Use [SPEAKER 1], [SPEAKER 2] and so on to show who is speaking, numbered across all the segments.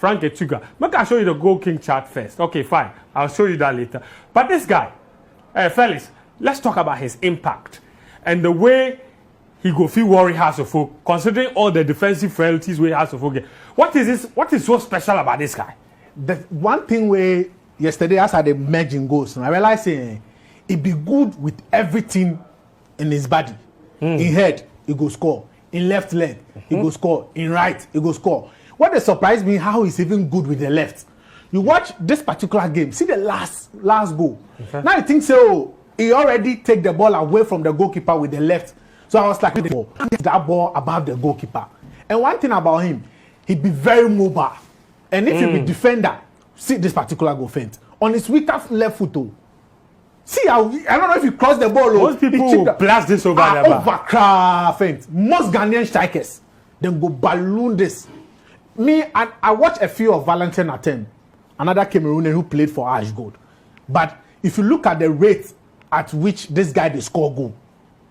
[SPEAKER 1] Frank Etuga. Make I show you the Goal King chart first. Okay, fine. I'll show you that later. But this guy, fellas, let's talk about his impact and the way he go feel worry has of folk, considering all the defensive frailties we has of folk. What is this? What is so special about this guy?
[SPEAKER 2] The one thing where yesterday as I the merging goals, I realized it be good with everything in his body. In head, he go score. In left leg, he go score. In right, he go score. What surprised me how he's even good with the left. You watch this particular game, see the last goal. Now you think so he already take the ball away from the goalkeeper with the left. So I was like, that ball above the goalkeeper. And one thing about him, he be very mobile. And if he be defender, see this particular goal feint on his weaker left foot. See how I don't know if he crossed the ball.
[SPEAKER 1] Most people will blast this over the bar.
[SPEAKER 2] Overcraft feint. Most Ghanaian strikers then go balloon this. Me, I watched a few of Valentin attempt. Another Cameroonian who played for Ash Gold. But if you look at the rate at which this guy they score goal.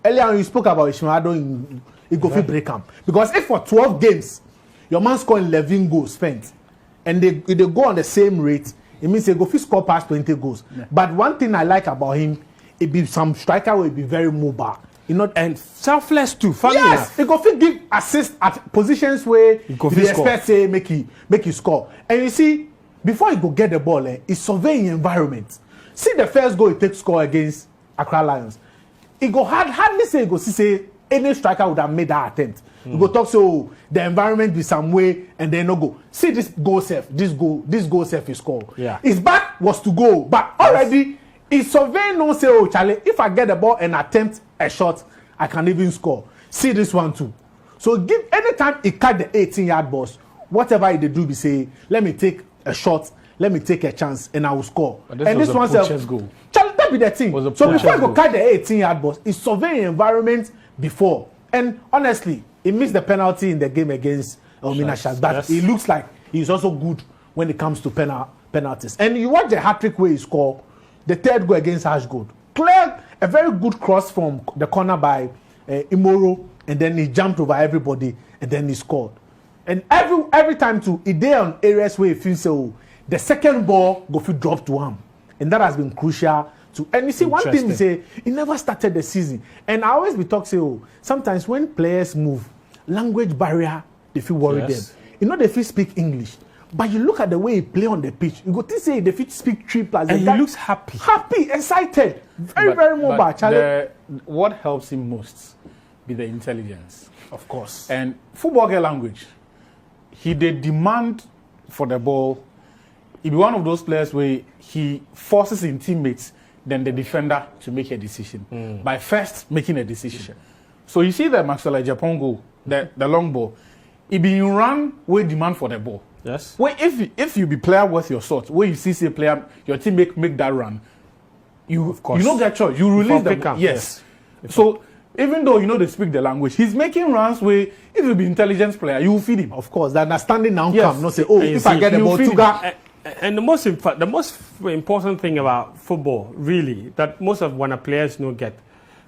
[SPEAKER 2] Earlier on you spoke about Ishmael, he go fit break him. Because if for 12 games, your man score 11 goals spent, and they go on the same rate, it means they go fit score past 20 goals. Yeah. But one thing I like about him, it be some striker will be very mobile. You know, and
[SPEAKER 1] selfless too.
[SPEAKER 2] Yes, he go fit give assist at positions where they expect say make you score. And you see, before he go get the ball, he's surveying environment. See the first goal he takes score against Accra Lions. He go hardly say he go say any striker would have made that attempt. He go talk so the environment be some way and then no go. See this goal safe, this goal safe he score.
[SPEAKER 1] Yeah.
[SPEAKER 2] His back was to go, but already he's surveying no say oh Charlie, if I get the ball and attempt a shot, I can even score. See this one too. So give anytime he cut the 18-yard box, whatever they do be say, let me take a shot, let me take a chance and I will score.
[SPEAKER 3] And this one's a goal.
[SPEAKER 2] Charlie, that be the thing. So before I go cut the 18-yard box, he's surveying environment before. And honestly, he missed the penalty in the game against Omina Shaz. But he looks like he's also good when it comes to penalties. And you watch the hat-trick where he scored, the third goal against Ashgold. Clear, a very good cross from the corner by Imoro, and then he jumped over everybody, and then he scored. And every time too, he there on areas where he feels so the second ball go fit drop to him. And that has been crucial to. And you see, one thing we say, he never started the season. And I always be talk say, sometimes when players move, language barrier, they feel worry them. You know, they feel speak English. But you look at the way he play on the pitch, you go to say they fit speak 3+.
[SPEAKER 1] And he looks happy.
[SPEAKER 2] Happy, excited. Very mobile.
[SPEAKER 3] What helps him most be the intelligence.
[SPEAKER 2] Of course.
[SPEAKER 3] And football game language. He they demand for the ball. He be one of those players where he forces his teammates, then the defender to make a decision by first making a decision. So you see the Maxwell Japan goal, the long ball. He be in run where demand for the ball.
[SPEAKER 1] Yes.
[SPEAKER 3] Where if you be player worth your salt, where you see a player, your teammate make that run, you don't get choice. You release the ball. Yes. So even though you know they speak the language, he's making runs where if you be intelligent player, you will feed him.
[SPEAKER 2] Of course, the understanding now come. Not say, if I get the ball,
[SPEAKER 1] and the most important thing about football, really, that most of when players don't get,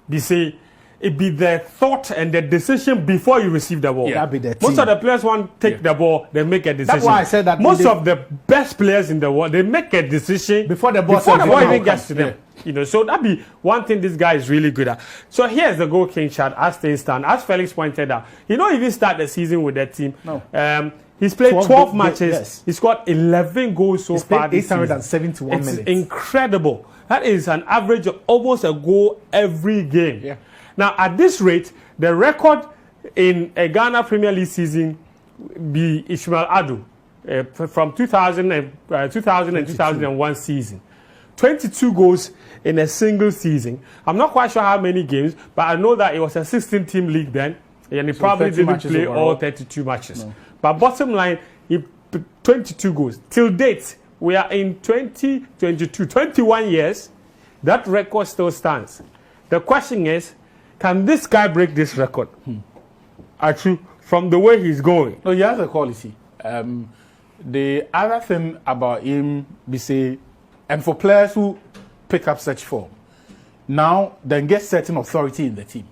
[SPEAKER 1] they say it be the thought and the decision before you receive the ball.
[SPEAKER 2] That be the
[SPEAKER 1] most of the players want to take the ball, they make a decision.
[SPEAKER 2] That's why I said that
[SPEAKER 1] most of the best players in the world, they make a decision
[SPEAKER 2] before the ball
[SPEAKER 1] even gets to them. You know, so that be one thing this guy is really good at. So here's the goal king chart as things stand. As Felix pointed out, he don't even start the season with that team.
[SPEAKER 3] No.
[SPEAKER 1] He's played 12 matches. Yes. He scored 11 goals so far this season.
[SPEAKER 2] 871 minutes.
[SPEAKER 1] It's incredible. That is an average of almost a goal every game.
[SPEAKER 3] Yeah.
[SPEAKER 1] Now, at this rate, the record in a Ghana Premier League season be Ishmael Addo from 2000 and 2001 season. 22 goals in a single season. I'm not quite sure how many games, but I know that it was a 16-team league then, and he probably didn't play all 32 matches. No. But bottom line, he 22 goals. Till date, we are in 2022, 21 years. That record still stands. The question is, can this guy break this record? Actually, from the way he's going.
[SPEAKER 3] No, he has a quality. The other thing about him, we say, and for players who pick up such form, now then get certain authority in the team.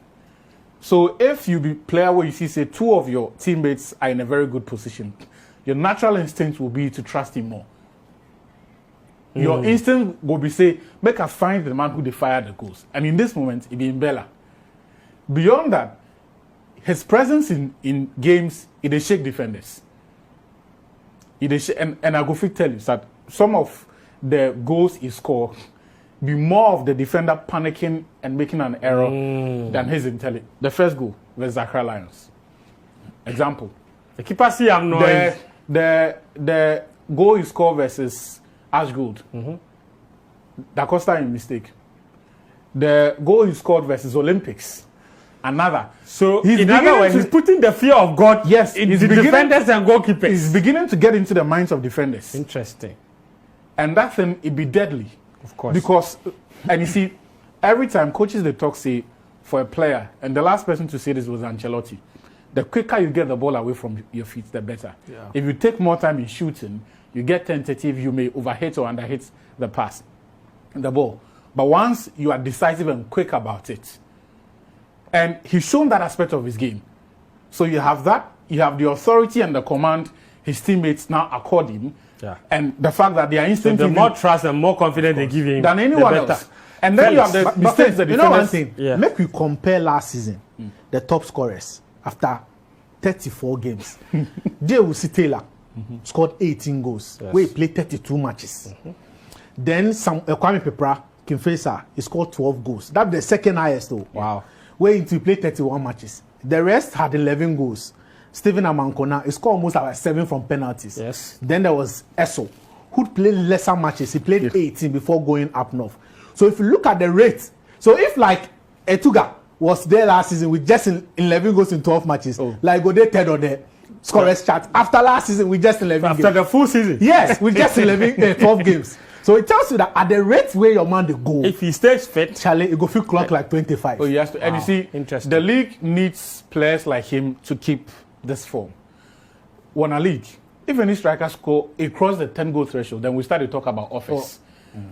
[SPEAKER 3] So if you be player where you see, say, two of your teammates are in a very good position, your natural instinct will be to trust him more. Your instinct will be say, make us find the man who they fired the goals. And in this moment, it be Mbella. Beyond that, his presence in games, it they shake defenders. And I go to tell you that some of the goals he scored be more of the defender panicking and making an error than his intelligence. The first goal was Zakra Lions. Example.
[SPEAKER 1] The keeper see I'm not.
[SPEAKER 3] The goal he scored versus Ashgold. Da Costa in mistake. The goal he scored versus Olympics. Another.
[SPEAKER 1] So in other words, he's putting the fear of God in the defenders and goalkeepers.
[SPEAKER 3] He's beginning to get into the minds of defenders.
[SPEAKER 1] Interesting.
[SPEAKER 3] And that thing, it be deadly.
[SPEAKER 1] Of course.
[SPEAKER 3] Because, and you see, every time coaches they talk say for a player, and the last person to say this was Ancelotti, the quicker you get the ball away from your feet, the better.
[SPEAKER 1] Yeah.
[SPEAKER 3] If you take more time in shooting, you get tentative, you may overhit or underhit the pass, the ball. But once you are decisive and quick about it, and he's shown that aspect of his game. So you have that, you have the authority and the command his teammates now accord him.
[SPEAKER 1] Yeah.
[SPEAKER 3] And the fact that they are instantly...
[SPEAKER 1] So the more trust and more confidence they give him,
[SPEAKER 3] than anyone else. And then
[SPEAKER 1] Felix,
[SPEAKER 3] you have the mistakes that
[SPEAKER 2] you know one thing?
[SPEAKER 1] Yeah.
[SPEAKER 2] Make we compare last season, the top scorers, after 34 games. J.U.C. Taylor scored 18 goals.
[SPEAKER 1] Yes.
[SPEAKER 2] Where he played 32 matches. Then Kwame Pepra, Kimfesa, he scored 12 goals. That's the second highest though.
[SPEAKER 1] Wow.
[SPEAKER 2] Where he played 31 matches. The rest had 11 goals. Stephen Amankona, he scored almost about 7 from penalties.
[SPEAKER 1] Yes.
[SPEAKER 2] Then there was Esso, who played lesser matches. He played 18 before going up north. So if you look at the rate, so if like Etuga was there last season with just 11 goals in 12 matches, like Gode third on the scorers chart. After last season with just 11
[SPEAKER 1] After
[SPEAKER 2] games.
[SPEAKER 1] the full season.
[SPEAKER 2] Yes, with just 12 games. So it tells you that at the rate where your man they go,
[SPEAKER 1] If he stays fit,
[SPEAKER 2] Charlie, it go feel clock like 25.
[SPEAKER 3] Oh, yes. And you see,
[SPEAKER 1] Interesting.
[SPEAKER 3] the league needs players like him to keep this form. When a league, if any striker score across the 10-goal threshold, then we start to talk about offense.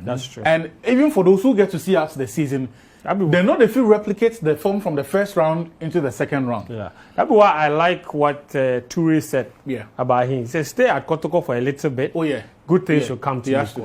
[SPEAKER 1] that's true.
[SPEAKER 3] And even for those who get to see us the season, they know they feel replicates the form from the first round into the second round.
[SPEAKER 1] Yeah, that's why I like what Toure said
[SPEAKER 3] Yeah.
[SPEAKER 1] about him. He said, stay at Kotoko for a little bit.
[SPEAKER 3] Oh, yeah.
[SPEAKER 1] Good things
[SPEAKER 3] Yeah.
[SPEAKER 1] should come to
[SPEAKER 3] He
[SPEAKER 1] you.
[SPEAKER 3] has to.